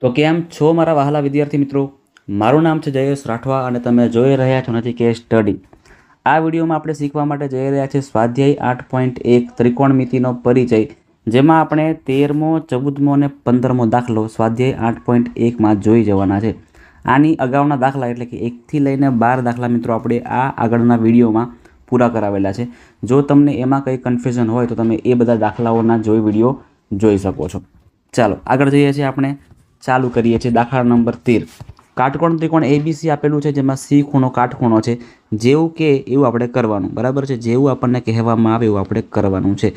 તો કેમ છો મારા વહાલા વિદ્યાર્થી મિત્રો? મારું નામ છે જયેશ રાઠવા અને તમે જોઈ રહ્યા છો નથી કે સ્ટડી. આ વિડીયોમાં આપણે શીખવા માટે જઈ રહ્યા છીએ સ્વાધ્યાય 8.1 ત્રિકોણમિતિનો પરિચય, જેમાં આપણે 13મો 14મો અને 15મો દાખલો સ્વાધ્યાય 8.1માં જોઈ જવાના છે. આની અગાઉના દાખલા એટલે કે 1થી લઈને 12 દાખલા મિત્રો આપણે આ આગળના વિડીયોમાં પૂરા કરાવેલા છે. જો તમને એમાં કંઈ કન્ફ્યુઝન હોય તો તમે એ બધા દાખલાઓના વિડીયો જોઈ શકો છો. ચાલો આગળ જઈએ છીએ, આપણે ચાલુ કરીએ છીએ. દાખલા નંબર 13. કાટકોણ ત્રિકોણ એબીસી આપેલું છે, જેમાં સી ખૂણો કાટખૂણો છે. જેવું કે એવું આપણે કરવાનું, બરાબર છે. જેવું આપણને કહેવામાં આવે એવું આપણે કરવાનું છે.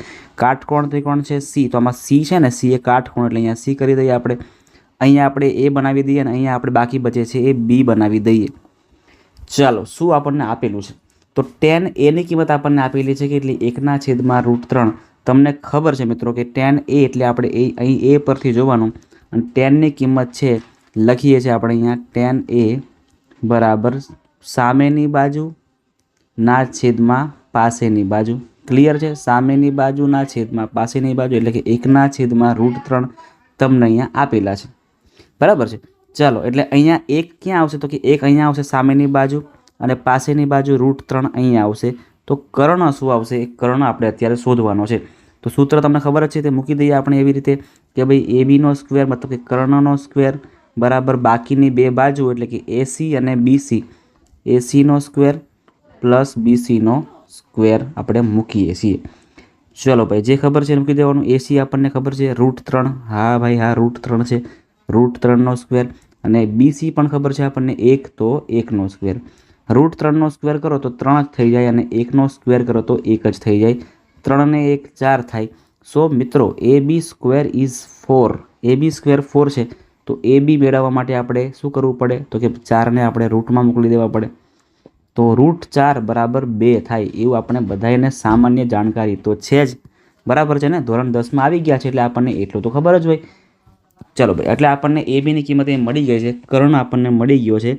કાટકોણ ત્રિકોણ છે સી, તો આમાં સી છે ને, સી એ કાટખૂણો એટલે અહીંયા સી કરી દઈએ આપણે. અહીંયા આપણે એ બનાવી દઈએ અને અહીંયા આપણે બાકી બચે છે એ બી બનાવી દઈએ. ચાલો, શું આપણને આપેલું છે? તો tan એની કિંમત આપણને આપેલી છે કે એટલે 1/√3. તમને ખબર છે મિત્રો કે tan એ એટલે આપણે અહીં એ પરથી જોવાનું, અને ટેનની કિંમત છે લખીએ છીએ આપણે અહીંયા tan એ બરાબર સામેની બાજુના છેદમાં પાસેની બાજુ. ક્લિયર છે? સામેની બાજુના છેદમાં પાસેની બાજુ એટલે કે 1/√3 તમને અહીંયા આપેલા છે, બરાબર છે. ચાલો, એટલે અહીંયા એક ક્યાં આવશે? તો કે એક અહીંયા આવશે સામેની બાજુ અને પાસેની બાજુ √3 અહીંયા આવશે. તો કર્ણ શું આવશે? એ કર્ણ આપણે અત્યારે શોધવાનો છે. તો સૂત્ર તમને ખબર જ છે, તે મૂકી દઈએ આપણે એવી રીતે કે ભાઈ એબીનો સ્ક્વેર મતલબ કે કર્ણનો સ્ક્વેર બરાબર બાકીની બે બાજુ એટલે કે એસી અને બીસી, એસીનો સ્ક્વેર પ્લસ બીસીનો સ્ક્વેર આપણે મૂકીએ છીએ. ચલો ભાઈ, જે ખબર છે મૂકી દેવાનું. એસી આપણને ખબર છે √3, હા ભાઈ હા √3 છે, √3નો સ્ક્વેર. અને બીસી પણ ખબર છે આપણને 1, તો 1નો સ્ક્વેર. √3નો સ્ક્વેર કરો તો 3 જ થઈ જાય અને 1નો સ્ક્વેર કરો તો 1 જ થઈ જાય. 3 ને 1 4 થાય. સો મિત્રો A B square is 4. A B square 4 છે. તો એ બી મેળવવા માટે આપણે શું કરવું પડે? તો કે 4ને આપણે રૂટમાં મોકલી દેવા પડે. તો √4 બરાબર 2 થાય. એવું આપણે બધાને સામાન્ય જાણકારી તો છે જ, બરાબર છે ને? ધોરણ 10માં આવી ગયા છે એટલે આપણને એટલું તો ખબર જ હોય. ચલો ભાઈ, એટલે આપણને એ બીની કિંમત એ મળી ગઈ છે. કર્ણ આપણને મળી ગયો છે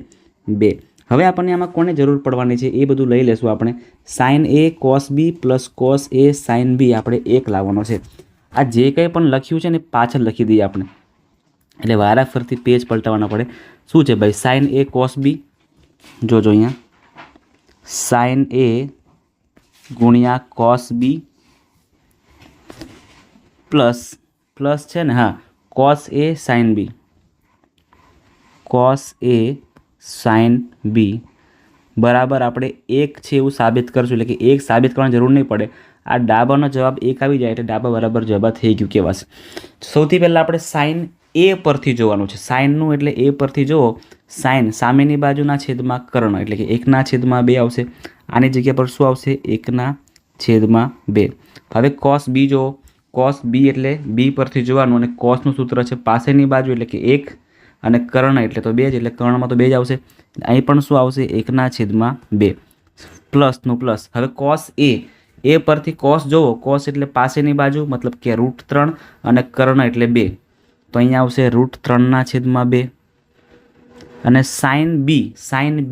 2. હવે આપણને આમાં કોને જરૂર પડવાની છે એ બધું લઈ લેશું આપણે. Sine A cos B plus cos A sine B આપણે 1 લાવવાનો છે. આ જે કંઈ પણ લખ્યું છે ને પાછળ લખી દઈએ આપણે, એટલે વારાફરતી પેજ પલટાવવાના પડે. શું છે ભાઈ? સાઇન એ કોસ બી, જોજો અહીંયા સાઇન એ ગુણ્યા કોસ બી પ્લસ છે ને, હા, cos A sine B, cos A sine B બરાબર આપણે 1 છે એવું સાબિત કરશું. એટલે કે 1 સાબિત કરવાની જરૂર નહીં પડે. આ ડાબાનો જવાબ 1 આવી જાય એટલે ડાબા બરાબર જવાબ થઈ ગયું કહેવાશે. સૌથી પહેલાં આપણે સાઇન એ પરથી જોવાનું છે. સાઇનનું એટલે એ પરથી જુઓ. સાઇન સામેની બાજુના છેદમાં કર્ણ એટલે કે 1/2 આવશે. આની જગ્યા પર શું આવશે? 1/2. હવે કોસ બી જુઓ. કોસ બી એટલે બી પરથી જોવાનું, અને કોસનું સૂત્ર છે પાસેની બાજુ એટલે કે 1 અને કર્ણ એટલે તો 2 જ, એટલે કર્ણમાં તો 2 જ આવશે. અહીં પણ શું આવશે? 1/2 પ્લસનું પ્લસ. હવે કોસ એ પરથી કોસ જોવો. કોસ એટલે પાસેની બાજુ મતલબ કે √3 અને કર્ણ એટલે 2, તો અહીંયા આવશે √3/2. અને સાઇન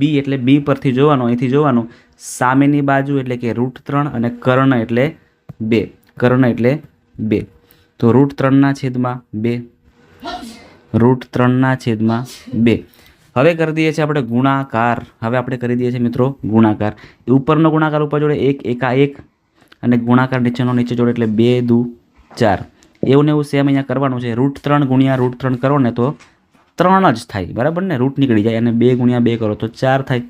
બી એટલે બી પરથી જોવાનું, અહીંથી જોવાનું સામેની બાજુ એટલે કે √3 અને કર્ણ એટલે 2, કર્ણ એટલે 2, તો √3/2, √3/2. હવે કરી દઈએ છીએ આપણે ગુણાકાર. હવે આપણે કરી દઈએ છીએ મિત્રો ગુણાકાર. ઉપરનો ગુણાકાર ઉપર જોડે 1 એકા 1 અને ગુણાકાર નીચેનો નીચે જોડે એટલે 2 દુ 4. એવું ને એવું સેમ અહીંયા કરવાનું છે. √3 ગુણ્યા √3 કરો ને તો 3 જ થાય, બરાબર ને? રૂટ નીકળી જાય. અને 2 ગુણ્યા 2 કરો તો 4 થાય.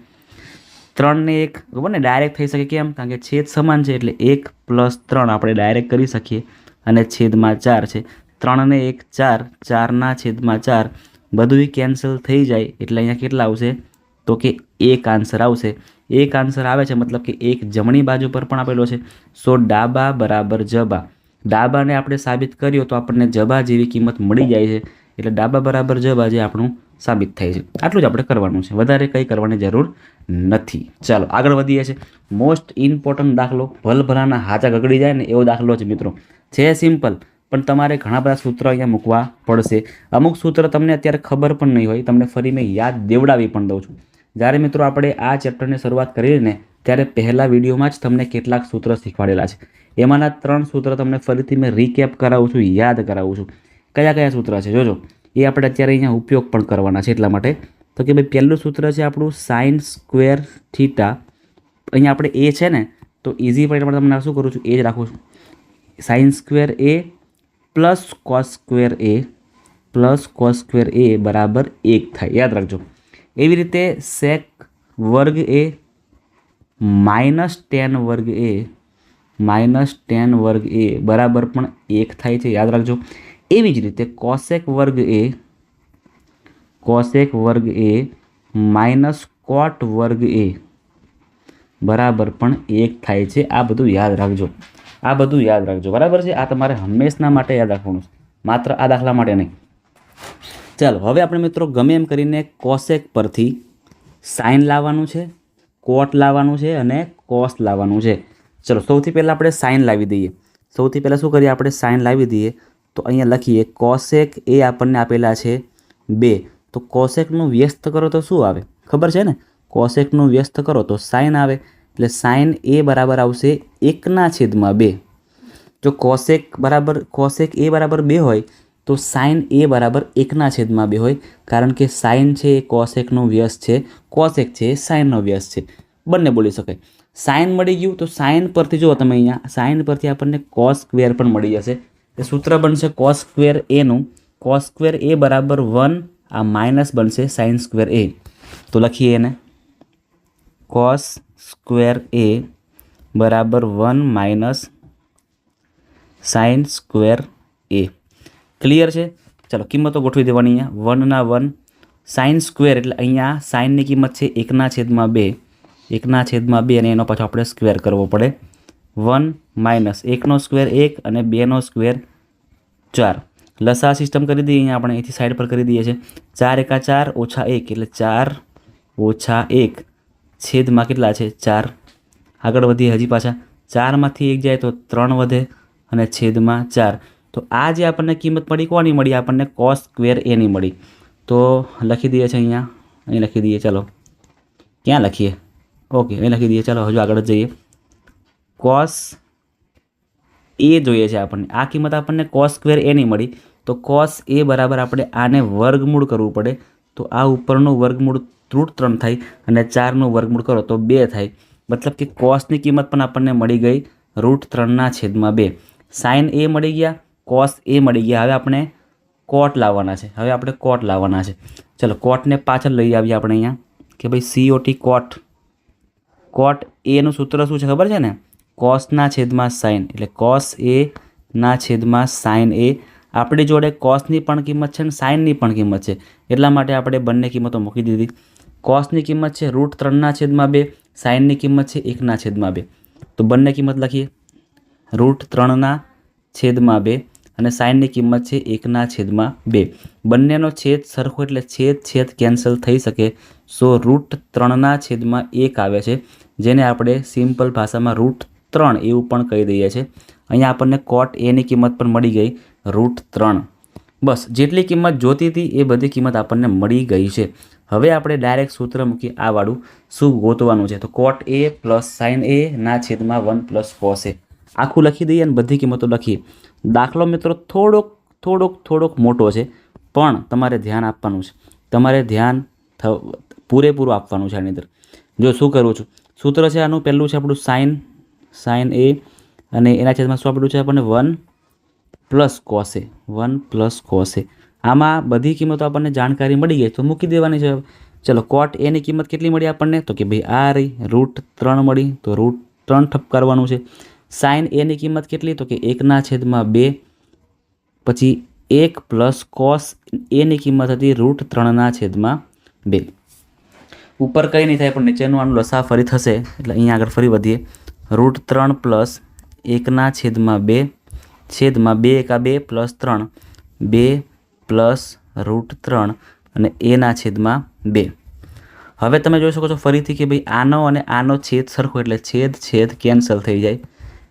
3 ને 1 ખબર ને ડાયરેક્ટ થઈ શકે. કેમ? કારણ કે છેદ સમાન છે એટલે 1 + 3 આપણે ડાયરેક્ટ કરી શકીએ. અને છેદમાં 4 છે. 3 ને 1 4, 4/4 બધું કેન્સલ થઈ જાય એટલે અહીંયા કેટલા આવશે? તો કે 1 આન્સર આવશે. 1 આન્સર આવે છે મતલબ કે 1 જમણી બાજુ પર પણ આપેલો છે. સો ડાબા બરાબર જબા. ડાબાને આપણે સાબિત કર્યો તો આપણને જબા જેવી કિંમત મળી જાય છે. એટલે ડાબા બરાબર જબા જે આપણું સાબિત થાય છે. આટલું જ આપણે કરવાનું છે, વધારે કંઈ કરવાની જરૂર નથી. ચાલો આગળ વધીએ છીએ. મોસ્ટ ઇમ્પોર્ટન્ટ દાખલો, ભલભલાના હાચા ગગડી જાય ને એવો દાખલો છે મિત્રો. છે સિમ્પલ, પણ તમારે ઘણા બધા સૂત્રો અહીંયા મૂકવા પડશે. અમુક સૂત્ર તમને અત્યારે ખબર પણ નહીં હોય, તમને ફરી મેં યાદ દેવડાવી પણ દઉં છું. જ્યારે મિત્રો આપણે આ ચેપ્ટરની શરૂઆત કરીએ ને ત્યારે પહેલા વિડીયોમાં જ તમને કેટલાક સૂત્ર શીખવાડેલા છે. એમાંના 3 સૂત્ર તમને ફરીથી મેં રીકેપ કરાવું છું, યાદ કરાવું છું. કયા કયા સૂત્ર છે જોજો. એ આપણે અત્યારે અહીંયા ઉપયોગ પણ કરવાના છે. એટલા માટે તો કે ભાઈ પહેલું સૂત્ર છે આપણું સાઇન સ્ક્વેર થીટા. અહીંયા આપણે એ છે ને તો ઇઝી પડે માટે તમને શું કરું છું, એ જ રાખું છું. સાઇન સ્ક્વેર એ પ્લસ કોસ સ્ક્વેર એ પ્લસ કોસ સ્ક્વેર એ બરાબર 1 થાય, યાદ રાખજો. એવી રીતે સેક વર્ગ એ માઇનસ ટેન વર્ગ એ માઇનસ ટેન વર્ગ એ બરાબર પણ 1 થાય છે, યાદ રાખજો. એવી જ રીતે કોસેક વર્ગ એ માઇનસ કોટ વર્ગ એ બરાબર પણ 1 થાય છે. આ બધું યાદ રાખજો, બરાબર છે. આ તમારે હંમેશના માટે યાદ રાખવાનું છે, માત્ર આ દાખલા માટે નહીં. ચાલો હવે આપણે મિત્રો ગમે એમ કરીને કોસેક પરથી સાઇન લાવવાનું છે, કોટ લાવવાનું છે અને કોસ લાવવાનું છે. ચલો સૌથી પહેલાં આપણે સાઇન લાવી દઈએ. સૌથી પહેલાં શું કરીએ, આપણે સાઇન લાવી દઈએ. તો અહીંયા લખીએ કોસેક એ આપણને આપેલા છે 2. તો કોસેકનું વ્યસ્ત કરો તો શું આવે ખબર છે ને, કોસેકનું વ્યસ્ત કરો તો સાઇન આવે. એટલે સાઇન એ બરાબર આવશે 1/2. જો કોસેક એ બરાબર 2 હોય તો સાઇન એ બરાબર 1/2 હોય, કારણ કે સાઇન છે એ કોસેકનો વ્યસ્ત છે, કોસેક છે એ સાઇનનો વ્યસ્ત છે, બંને બોલી શકાય. સાઇન મળી ગયું તો સાઇન પરથી જુઓ તમે, અહીંયા સાઇન પરથી આપણને કોસ સ્ક્વેર પણ મળી જશે. એ સૂત્ર બનશે કોસ સ્ક્વેર એનું. કોસ સ્ક્વેર એ બરાબર 1, આ માઇનસ બનશે સાઇન સ્ક્વેર એ. તો લખીએ એને કોસ સ્ક્વેર એ બરાબર 1 માઇનસ સાઇન સ્ક્વેર એ. ક્લિયર છે? ચાલો કિંમતો ગોઠવી દેવાની. અહીંયા 1 ના 1 સાઇન સ્ક્વેર એટલે અહીંયા સાઇનની કિંમત છે 1/2, 1/2 અને એનો પાછો આપણે સ્ક્વેર કરવો પડે. 1 માઇનસ 1નો સ્ક્વેર 1 અને 2નો સ્ક્વેર 4. લસા સિસ્ટમ કરી દઈએ, અહીંયા આપણે અહીંથી સાઈડ પર કરી દઈએ છીએ. 4 એકા 4 ઓછા 1 એટલે 4 ઓછા 1 છેદમાં કેટલા છે 4. આગળ વધીએ હજી પાછા, 4માંથી 1 જાય તો 3 વધે અને છેદમાં 4. તો આ જે આપણને કિંમત મળી કોની મળી, આપણને કોસ સ્ક્વેર એની મળી. તો લખી દઈએ છીએ અહીંયા, અહીં લખી દઈએ. ચાલો ક્યાં લખીએ, ઓકે અહીં લખી દઈએ. ચાલો હજુ આગળ જ જઈએ. કોસ એ જોઈએ છે આપણને, આ કિંમત આપણને કોસ સ્ક્વેર એની મળી. તો કોસ એ બરાબર આપણે આને વર્ગમૂળ કરવું પડે. તો આ ઉપરનું વર્ગમૂળ √3 થાય અને 4નું વર્ગમૂળ કરો તો 2 થાય. મતલબ કે કોસની કિંમત પણ આપણને મળી ગઈ √3/2. સાઇન એ મળી ગયા, કોસ એ મળી ગયા. હવે આપણે કોટ લાવવાના છે. ચલો કોટને પાછળ લઈ આવીએ આપણે અહીંયા કે ભાઈ COT કોટ એનું સૂત્ર શું છે ખબર છે ને, કોસના છેદમાં સાઇન. એટલે કોસ એ ના છેદમાં સાઇન એ. આપણી જોડે કોસની પણ કિંમત છે ને સાઇનની પણ કિંમત છે, એટલા માટે આપણે બંને કિંમતો મૂકી દીધી. કોસની કિંમત છે √3/2, સાઇનની કિંમત છે 1/2. તો બંને કિંમત લખીએ, √3/2 અને સાઇનની કિંમત છે 1/2. બંનેનો છેદ સરખો એટલે છેદ કેન્સલ થઈ શકે. સો √3/1 આવે છે, જેને આપણે સિમ્પલ ભાષામાં √3 એવું પણ કહી દઈએ છીએ. અહીંયા આપણને કોટ એની કિંમત પણ મળી ગઈ √3. બસ જેટલી કિંમત જોતી હતી એ બધી કિંમત આપણને મળી ગઈ છે. હવે આપણે ડાયરેક્ટ સૂત્ર મૂકી આ વાળું શું ગોતવાનું છે. તો કોટ એ પ્લસ સાઇન એ ના છેદમાં 1 પ્લસ કોસ એ આખું લખી દઈએ અને બધી કિંમતો લખીએ. દાખલો મિત્રો થોડોક મોટો છે, પણ તમારે ધ્યાન આપવાનું છે, તમારે ધ્યાન પૂરેપૂરું આપવાનું છે આની અંદર. જો શું કરું છું, સૂત્ર છે આનું પહેલું છે આપણું સાઇન એ અને એના છેદમાં શું આપેલું છે આપણને 1 પ્લસ કોસ એ. આમાં બધી કિંમતો આપણને જાણકારી મળી ગઈ તો મૂકી દેવાની છે. ચલો કોટ એની કિંમત કેટલી મળી આપણને, તો કે ભાઈ આ રહી √3 મળી, તો √3 ઠપકારવાનું છે. સાઇન એની કિંમત કેટલી, તો કે 1/2, પછી 1 પ્લસ કોસ એની કિંમત હતી √3/2. ઉપર કંઈ નહીં થાય પણ નીચેનું આનું લસા ફરી થશે, એટલે અહીંયા આગળ ફરી વધીએ. √3 પ્લસ 1/2 છેદમાં 2 એકા 2 પ્લસ 3, 2 પ્લસ √3 અને એના છેદમાં 2. હવે તમે જોઈ શકો છો ફરીથી કે ભાઈ આનો અને આનો છેદ સરખો એટલે છેદ કેન્સલ થઈ જાય.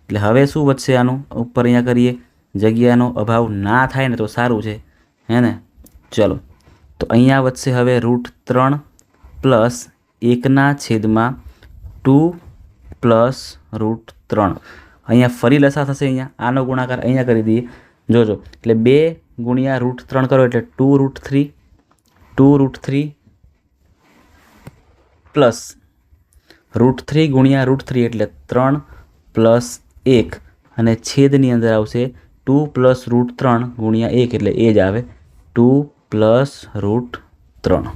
એટલે હવે શું વધશે આનું, ઉપર અહીંયા કરીએ, જગ્યાનો અભાવ ના થાય ને તો સારું છે, હે ને. ચલો તો અહીંયા વધશે હવે √3 પ્લસ 1/2 પ્લસ √3. અહીંયા ફરી લસા થશે, અહીંયા આનો ગુણાકાર અહીંયા કરી દઈએ. જોજો એટલે 2 ગુણ્યા √3 કરો એટલે 2√3 2√3 પ્લસ √3 ગુણ્યા √3 એટલે 3 પ્લસ 1 અને છેદની અંદર આવશે 2 પ્લસ √3 ગુણ્યા 1 એટલે એ જ આવે 2 પ્લસ √3.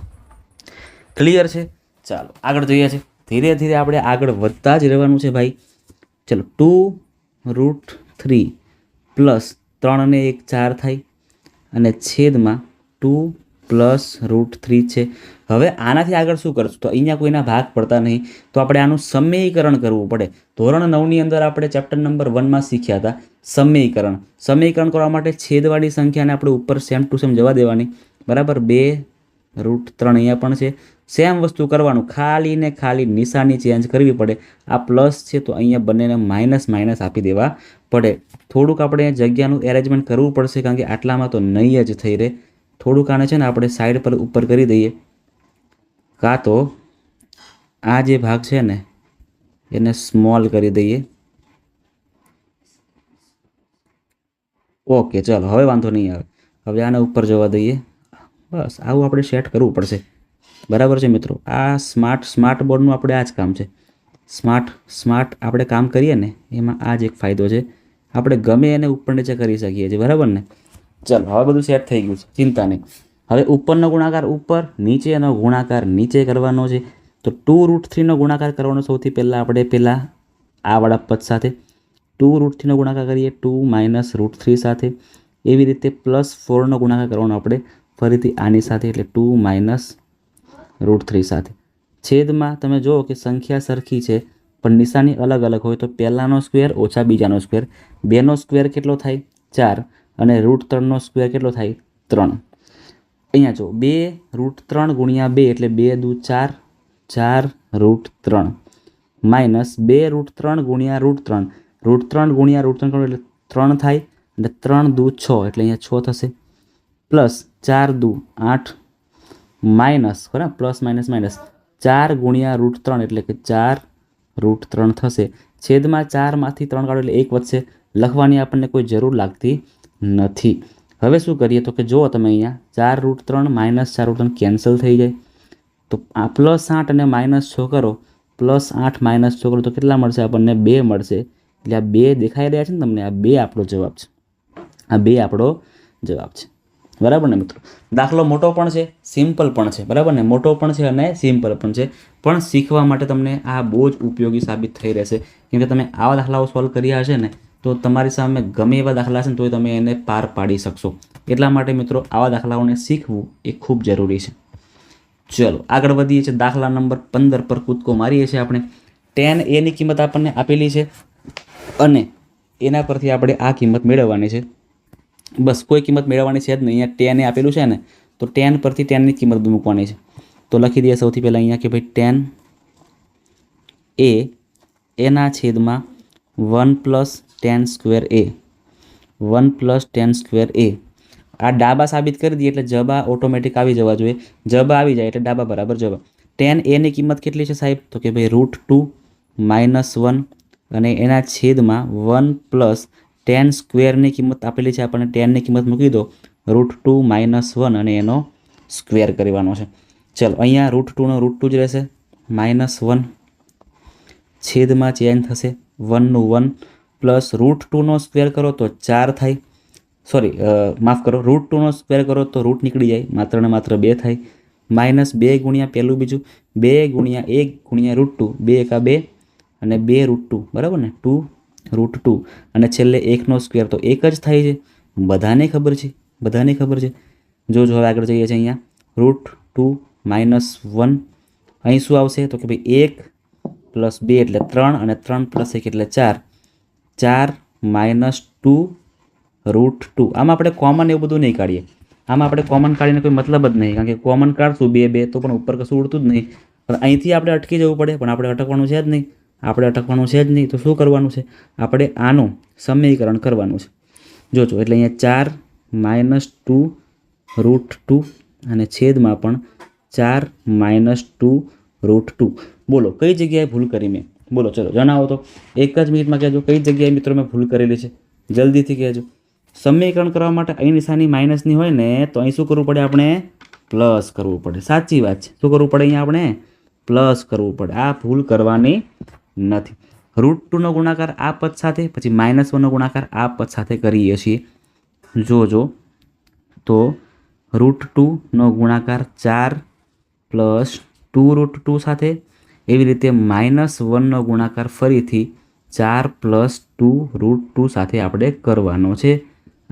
ક્લિયર છે? ચાલો આગળ જોઈએ છે. ધીરે ધીરે આપણે આગળ વધતા જ રહેવાનું છે ભાઈ. ચલો 2√3 પ્લસ 3 અને 1 4 થાય અને છેદમાં 2 પ્લસ √3 છે. હવે આનાથી આગળ શું કરશું? તો અહીંયા કોઈના ભાગ પડતા નહીં, તો આપણે આનું સમીકરણ કરવું પડે. ધોરણ 9ની અંદર આપણે ચેપ્ટર નંબર 1માં શીખ્યા હતા સમીકરણ. સમીકરણ કરવા માટે છેદવાળી સંખ્યાને આપણે ઉપર સેમ ટુ સેમ જવા દેવાની, બરાબર. 2√3 અહીંયા પણ છે, સેમ વસ્તુ કરવાનું, ખાલી ને ખાલી નિશાની ચેન્જ કરવી પડે. આ પ્લસ છે તો અહીંયા બંનેને માઇનસ માઇનસ આપી દેવા પડે. થોડુંક આપણે જગ્યાનું એરેન્જમેન્ટ કરવું પડશે, કારણ કે આટલામાં તો નહીં જ થઈ રહે. થોડુંક આને છે ને આપણે સાઈડ પર ઉપર કરી દઈએ, કાં તો આ જે ભાગ છે ને એને સ્મોલ કરી દઈએ. ઓકે ચાલો, હવે વાંધો નહીં આવે. હવે આને ઉપર જવા દઈએ. બસ આવું આપણે સેટ કરવું પડશે, બરાબર છે મિત્રો. આ સ્માર્ટ બોર્ડનું આપણે આ જ કામ છે. સ્માર્ટ આપણે કામ કરીએ ને એમાં આ જ એક ફાયદો છે, આપણે ગમે એને ઉપર નીચે કરી શકીએ છીએ, બરાબર ને. ચાલો હવે બધું સેટ થઈ ગયું છે, ચિંતા નહીં. હવે ઉપરનો ગુણાકાર ઉપર, નીચેનો ગુણાકાર નીચે કરવાનો છે. તો 2√3નો ગુણાકાર કરવાનો સૌથી પહેલાં આપણે આ વાળા પદ સાથે 2√3નો ગુણાકાર કરીએ 2 - √3 સાથે. એવી રીતે +4નો ગુણાકાર કરવાનો આપણે ફરીથી આની સાથે, એટલે 2 - √3 સાથે. છેદમાં તમે જુઓ કે સંખ્યા સરખી છે પણ નિશાની અલગ અલગ હોય તો પહેલાંનો સ્ક્વેર ઓછા બીજાનો સ્ક્વેર. 2નો સ્ક્વેર કેટલો થાય? 4 અને √3નો સ્ક્વેર કેટલો થાય? 3. અહીંયા જો 2√3 ગુણ્યા 2 એટલે 2 દુ 4, 4√3 માઇનસ 2√3 ગુણ્યા √3, √3 ગુણ્યા √3 કરો એટલે 3 થાય અને 3 દુ 6 એટલે અહીંયા 6 થશે, પ્લસ 4 દુ 8 માઇનસ, બરાબર, પ્લસ માઇનસ માઇનસ 4 ગુણ્યા √3 એટલે કે 4√3 થશે. છેદમાં 4માંથી 3 કાઢો એટલે 1 વધશે. લખવાની આપણને કોઈ જરૂર લાગતી નથી. હવે શું કરીએ તો કે જુઓ તમે અહીંયા 4√3 માઇનસ 4√3 કેન્સલ થઈ જાય. તો આ +8 અને -6 કરો, +8 -6 કરો તો કેટલા મળશે આપણને? 2 મળશે. એટલે આ 2 દેખાઈ રહ્યા છે ને તમને, આ 2 આપણો જવાબ છે. આ 2 આપણો જવાબ છે, બરાબર ને મિત્રો. દાખલો મોટો પણ છે, સિમ્પલ પણ છે, બરાબર ને. મોટો પણ છે અને સિમ્પલ પણ છે, પણ શીખવા માટે તમને આ બહુ જ ઉપયોગી સાબિત થઈ રહેશે. કેમ કે તમે આવા દાખલાઓ સોલ્વ કર્યા હશે ને તો તમારી સામે ગમે એવા દાખલા છે ને તોય તમે એને પાર પાડી શકશો. એટલા માટે મિત્રો આવા દાખલાઓને શીખવું એ ખૂબ જરૂરી છે. ચલો આગળ વધીએ છીએ. દાખલા નંબર 15 પર કૂદકો મારીએ છીએ આપણે. tan a ની કિંમત આપણને આપેલી છે અને એના પરથી આપણે આ કિંમત મેળવવાની છે. બસ કોઈ કિંમત મેળવવાની છે જ નહીં. અહીંયા tan a આપેલું છે ને તો tan પરથી tan ની કિંમત મૂકવાની છે. તો લખી દઈએ સૌથી પહેલાં અહીંયા કે ભાઈ tan a એના છેદમાં 1 + tan² a, 1 + tan² a. આ ડાબા સાબિત કરી દઈએ એટલે જબા ઓટોમેટિક આવી જવા જોઈએ. જબા આવી જાય એટલે ડાબા બરાબર જબા. tan a ની કિંમત કેટલી છે સાહેબ? તો કે ભાઈ √2 - 1 અને એના છેદમાં 1 + tan² ની કિંમત આપેલી છે આપણને. tan ની કિંમત મૂકી દો, √2 - 1 અને એનો સ્ક્વેર કરવાનો છે. ચલો અહીંયા √2 નો √2 જ રહેશે, -1 છેદમાં ચેન્જ થશે 1 નું 1 પ્લસ √2 નો સ્ક્વેર કરો તો 4 થાય. સોરી માફ કરો, √2 નો સ્ક્વેર કરો તો રૂટ નીકળી જાય, માત્ર ને માત્ર 2 થાય. -2 ગુણ્યા પહેલું બીજું, 2 ગુણ્યા 1 ગુણ્યા √2, 2 એકા 2 અને 2 √2, બરાબર ને, 2 √2 અને છેલ્લે 1નો સ્ક્વેર તો 1 જ થાય છે. બધાને ખબર છે, બધાને ખબર છે. જો હવે આગળ જઈએ છીએ અહીંયા √2 - 1 અહીં શું આવશે તો કે ભાઈ 1 + 2 એટલે 3 અને 3 + 1 એટલે 4, 4 - 2 √2. આમાં આપણે કોમન એવું બધું નહીં કાઢીએ. આમાં આપણે કોમન કાઢીને કોઈ મતલબ જ નહીં, કારણ કે કોમન કાઢશું 2 2 તો પણ ઉપર કશું ઉડતું જ નહીં. પણ અહીંથી આપણે અટકી જવું પડે, પણ આપણે અટકવાનું છે જ નહીં. આપણે અટકવાનું છે જ નહીં તો શું કરવાનું છે? આપણે આનું સમીકરણ કરવાનું છે. જોજો એટલે અહીંયા 4 - 2 √2 અને છેદમાં પણ 4 - 2 √2. બોલો કઈ જગ્યાએ ભૂલ કરી મેં? બોલો ચલો જણાવો તો. એક જ મિનિટમાં કહેજો કઈ જગ્યાએ મિત્રો મેં ભૂલ કરેલી છે, જલ્દીથી કહેજો. સમીકરણ કરવા માટે અહીં નિશાની માઇનસની હોય ને તો અહીં શું કરવું પડે આપણે? પ્લસ કરવું પડે. સાચી વાત છે. શું કરવું પડે અહીંયા આપણે? પ્લસ કરવું પડે. આ ભૂલ કરવાની નથી. √2નો ગુણાકાર આ પદ સાથે, પછી -1નો ગુણાકાર આ પદ સાથે કરીએ છીએ. જોજો તો √2નો ગુણાકાર 4 + 2√2 સાથે, એવી રીતે -1નો ગુણાકાર ફરીથી 4 + 2√2 સાથે આપણે કરવાનો છે.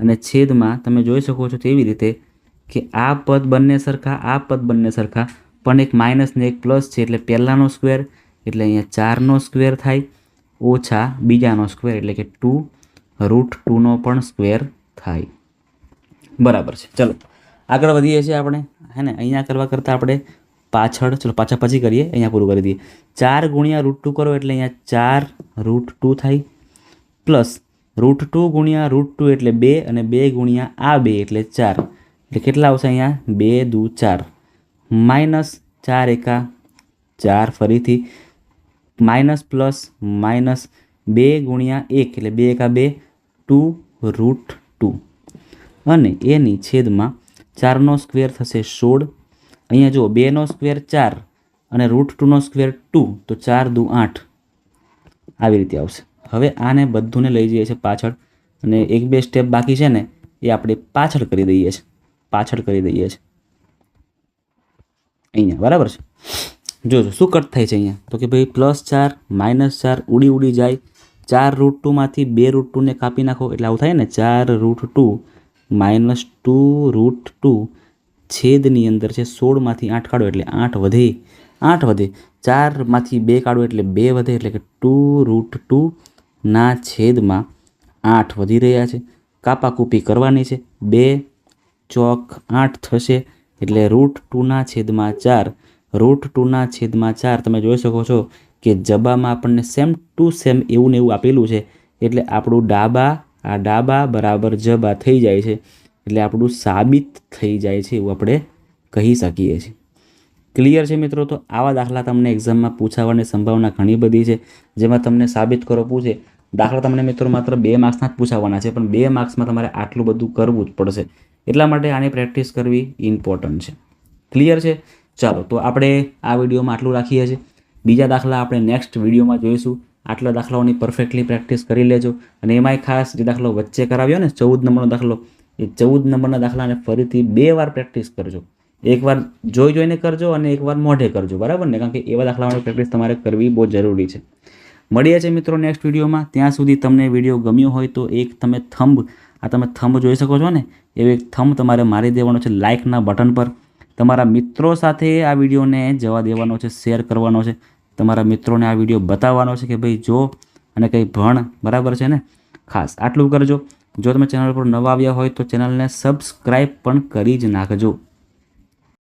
અને છેદમાં તમે જોઈ શકો છો તેવી રીતે કે આ પદ બંને સરખા, આ પદ બંને સરખા, પણ એક માઇનસ ને એક પ્લસ છે એટલે પહેલાંનો સ્ક્વેર એટલે અહીંયા 4નો સ્ક્વેર થાય, ઓછા બીજાનો સ્ક્વેર એટલે કે 2√2નો પણ સ્ક્વેર થાય. બરાબર છે. ચલો આગળ વધીએ છીએ આપણે, હે ને. અહીંયા કરવા કરતાં આપણે પાછળ, ચલો પાછા પછી કરીએ, અહીંયા પૂરું કરી દઈએ. 4 × √2 કરો એટલે અહીંયા 4√2 થાય, પ્લસ √2 × √2 એટલે 2, અને 2 × આ 2 એટલે 4, એટલે કેટલા આવશે અહીંયા? 2 × 2 = 4, -4 × 4, ફરીથી માઇનસ પ્લસ માઇનસ 2 × 1 એટલે 2 × 2 √2, અને એની છેદમાં 4નો સ્ક્વેર થશે 16. અહીંયા જુઓ 2નો સ્ક્વેર 4 અને √2નો સ્ક્વેર 2, તો 4 × 2 = 8, આવી રીતે આવશે. હવે આને બધુંને લઈ જઈએ છીએ પાછળ, અને 1-2 સ્ટેપ બાકી છે ને એ આપણે પાછળ કરી દઈએ છીએ, અહીંયા. બરાબર છે. જોજો શું કટ થાય છે અહીંયા, તો કે ભાઈ +4 -4 ઉડી જાય. 4√2માંથી 2√2ને કાપી નાખો એટલે આવું થાય ને, 4√2 - 2√2 છેદની અંદર છે 16માંથી 8 કાઢો એટલે 8 વધે, 4માંથી 2 કાઢો એટલે 2 વધે, એટલે કે 2√2 છેદમાં 8 વધી રહ્યા છે. કાપાકૂપી કરવાની છે, 2 ચોક 8 થશે, એટલે √2 છેદમાં 4, √2 છેદમાં 4. તમે જોઈ શકો છો કે જબામાં આપણને સેમ ટુ સેમ એવું ને એવું આપેલું છે, એટલે આપણું ડાબા બરાબર જબા થઈ જાય છે, એટલે આપણું સાબિત થઈ જાય છે એવું આપણે કહી શકીએ છીએ. ક્લિયર છે મિત્રો? તો આવા દાખલા તમને એક્ઝામમાં પૂછાવાની સંભાવના ઘણી બધી છે, જેમાં તમને સાબિત કરો પૂછે. દાખલા તમને મિત્રો માત્ર 2 માર્ક્સના જ પૂછાવાના છે, પણ 2 માર્ક્સમાં તમારે આટલું બધું કરવું જ પડશે. એટલા માટે આની પ્રેક્ટિસ કરવી ઇમ્પોર્ટન્ટ છે. ક્લિયર છે? ચાલો તો આપણે આ વિડીયોમાં આટલું રાખીએ છીએ. બીજા દાખલા આપણે નેક્સ્ટ વિડીયોમાં જોઈશું. આટલા દાખલાઓની પરફેક્ટલી પ્રેક્ટિસ કરી લેજો. અને એમાંય ખાસ જે દાખલો વચ્ચે કરાવ્યો ને 14 નંબરનો દાખલો, એ 14 નંબરના દાખલાને ફરીથી 2 વાર પ્રેક્ટિસ કરજો. એકવાર જોઈને કરજો અને એકવાર મોઢે કરજો, બરાબર ને? કારણ કે એવા દાખલાઓની પ્રેક્ટિસ તમારે કરવી બહુ જરૂરી છે. મળીએ છીએ મિત્રો નેક્સ્ટ વિડીયોમાં. ત્યાં સુધી તમને વિડીયો ગમ્યો હોય તો એક તમે થંબ જોઈ શકો છો ને, એવો એક થંબ તમારે મારી દેવાનો છે લાઇકના બટન પર. તમારા મિત્રો સાથે આ વિડીયોને જવા દેવાનો છે, શેર કરવાનો છે. તમારા મિત્રોને આ વિડીયો બતાવવાનો છે કે ભાઈ જો અને કંઈ ભણ, બરાબર છે ને? ખાસ આટલું કરજો. જો તમે ચેનલ પર નવા આવ્યા હોય તો ચેનલને સબસ્ક્રાઈબ પણ કરી જ નાખજો.